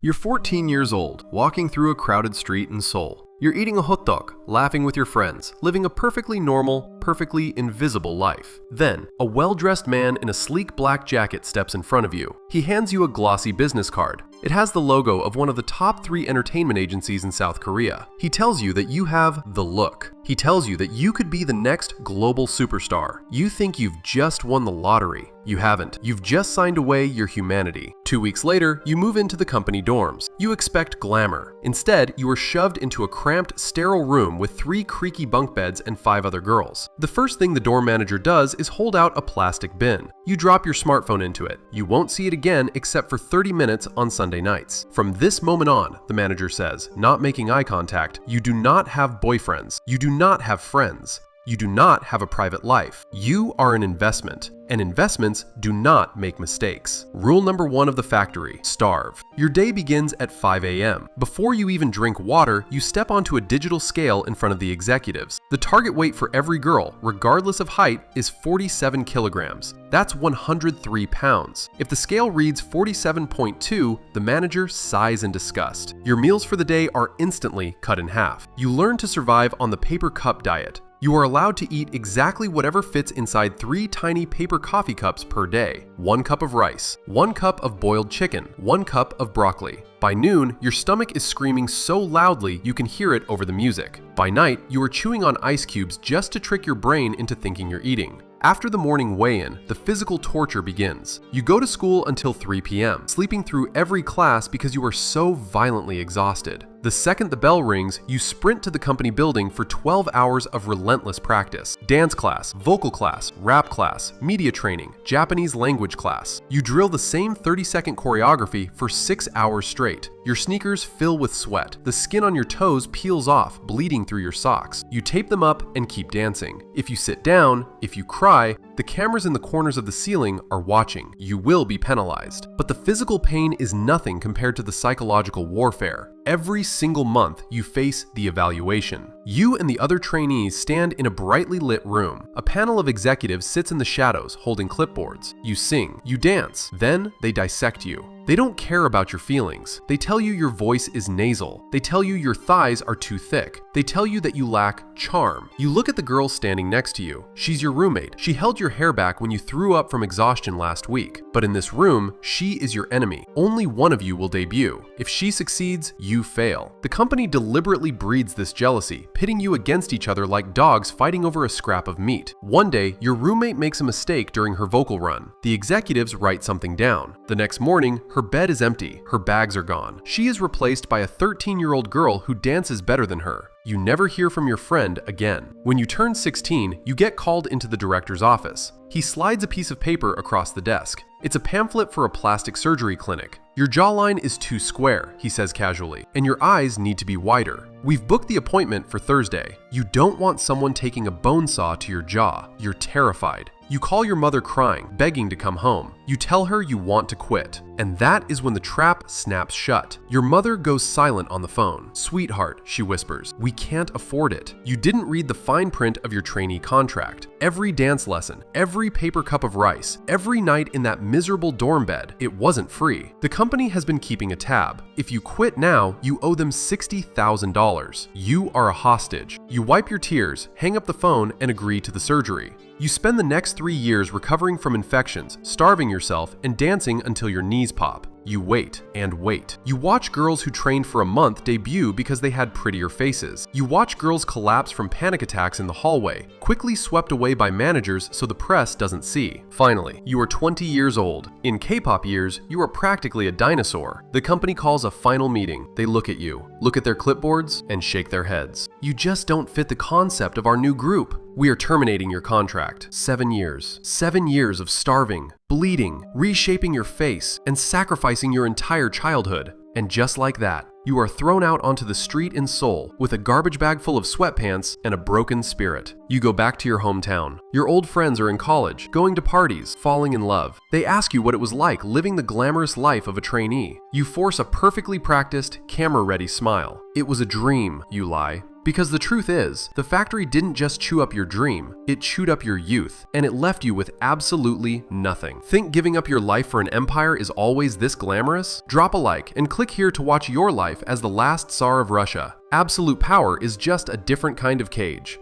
You're 14 years old, walking through a crowded street in Seoul. You're eating a hot dog, laughing with your friends, living a perfectly normal, perfectly invisible life. Then, a well-dressed man in a sleek black jacket steps in front of you. He hands you a glossy business card. It has the logo of one of the top 3 entertainment agencies in South Korea. He tells you that you have the look. He tells you that you could be the next global superstar. You think you've just won the lottery. You haven't. You've just signed away your humanity. 2 weeks later, you move into the company dorms. You expect glamour. Instead, you are shoved into a cramped, sterile room with 3 creaky bunk beds and 5 other girls. The first thing the dorm manager does is hold out a plastic bin. You drop your smartphone into it. You won't see it again except for 30 minutes on Sunday nights. From this moment on, the manager says, not making eye contact, you do not have boyfriends. You do not have friends. You do not have a private life. You are an investment, and investments do not make mistakes. Rule number 1 of the factory: starve. Your day begins at 5 a.m. Before you even drink water, you step onto a digital scale in front of the executives. The target weight for every girl, regardless of height, is 47 kilograms. That's 103 pounds. If the scale reads 47.2, the manager sighs in disgust. Your meals for the day are instantly cut in half. You learn to survive on the paper cup diet. You are allowed to eat exactly whatever fits inside 3 tiny paper coffee cups per day. 1 cup of rice, 1 cup of boiled chicken, 1 cup of broccoli. By noon, your stomach is screaming so loudly you can hear it over the music. By night, you are chewing on ice cubes just to trick your brain into thinking you're eating. After the morning weigh-in, the physical torture begins. You go to school until 3 p.m., sleeping through every class because you are so violently exhausted. The second the bell rings, you sprint to the company building for 12 hours of relentless practice. Dance class, vocal class, rap class, media training, Japanese language class. You drill the same 30-second choreography for 6 hours straight. Your sneakers fill with sweat. The skin on your toes peels off, bleeding through your socks. You tape them up and keep dancing. If you sit down, if you cry, the cameras in the corners of the ceiling are watching. You will be penalized. But the physical pain is nothing compared to the psychological warfare. Every single month, you face the evaluation. You and the other trainees stand in a brightly lit room. A panel of executives sits in the shadows, holding clipboards. You sing, you dance, then they dissect you. They don't care about your feelings. They tell you your voice is nasal. They tell you your thighs are too thick. They tell you that you lack charm. You look at the girl standing next to you. She's your roommate. She held your hair back when you threw up from exhaustion last week. But in this room, she is your enemy. Only one of you will debut. If she succeeds, you fail. The company deliberately breeds this jealousy, pitting you against each other like dogs fighting over a scrap of meat. One day, your roommate makes a mistake during her vocal run. The executives write something down. The next morning, her bed is empty. Her bags are gone. She is replaced by a 13-year-old girl who dances better than her. You never hear from your friend again. When you turn 16, you get called into the director's office. He slides a piece of paper across the desk. It's a pamphlet for a plastic surgery clinic. Your jawline is too square, he says casually, and your eyes need to be wider. We've booked the appointment for Thursday. You don't want someone taking a bone saw to your jaw. You're terrified. You call your mother crying, begging to come home. You tell her you want to quit. And that is when the trap snaps shut. Your mother goes silent on the phone. "Sweetheart," she whispers, "we can't afford it. You didn't read the fine print of your trainee contract. Every dance lesson, every paper cup of rice, every night in that miserable dorm bed, it wasn't free. The company has been keeping a tab. If you quit now, you owe them $60,000. You are a hostage." You wipe your tears, hang up the phone, and agree to the surgery. You spend the next 3 years recovering from infections, starving yourself, and dancing until your knees pop. You wait and wait. You watch girls who trained for a month debut because they had prettier faces. You watch girls collapse from panic attacks in the hallway, quickly swept away by managers so the press doesn't see. Finally, you are 20 years old. In K-pop years, you are practically a dinosaur. The company calls a final meeting. They look at you, look at their clipboards, and shake their heads. You just don't fit the concept of our new group. We are terminating your contract. 7 years. 7 years of starving, bleeding, reshaping your face, and sacrificing your entire childhood. And just like that, you are thrown out onto the street in Seoul with a garbage bag full of sweatpants and a broken spirit. You go back to your hometown. Your old friends are in college, going to parties, falling in love. They ask you what it was like living the glamorous life of a trainee. You force a perfectly practiced, camera-ready smile. "It was a dream," you lie. Because the truth is, the factory didn't just chew up your dream, it chewed up your youth, and it left you with absolutely nothing. Think giving up your life for an empire is always this glamorous? Drop a like and click here to watch your life as the last Tsar of Russia. Absolute power is just a different kind of cage.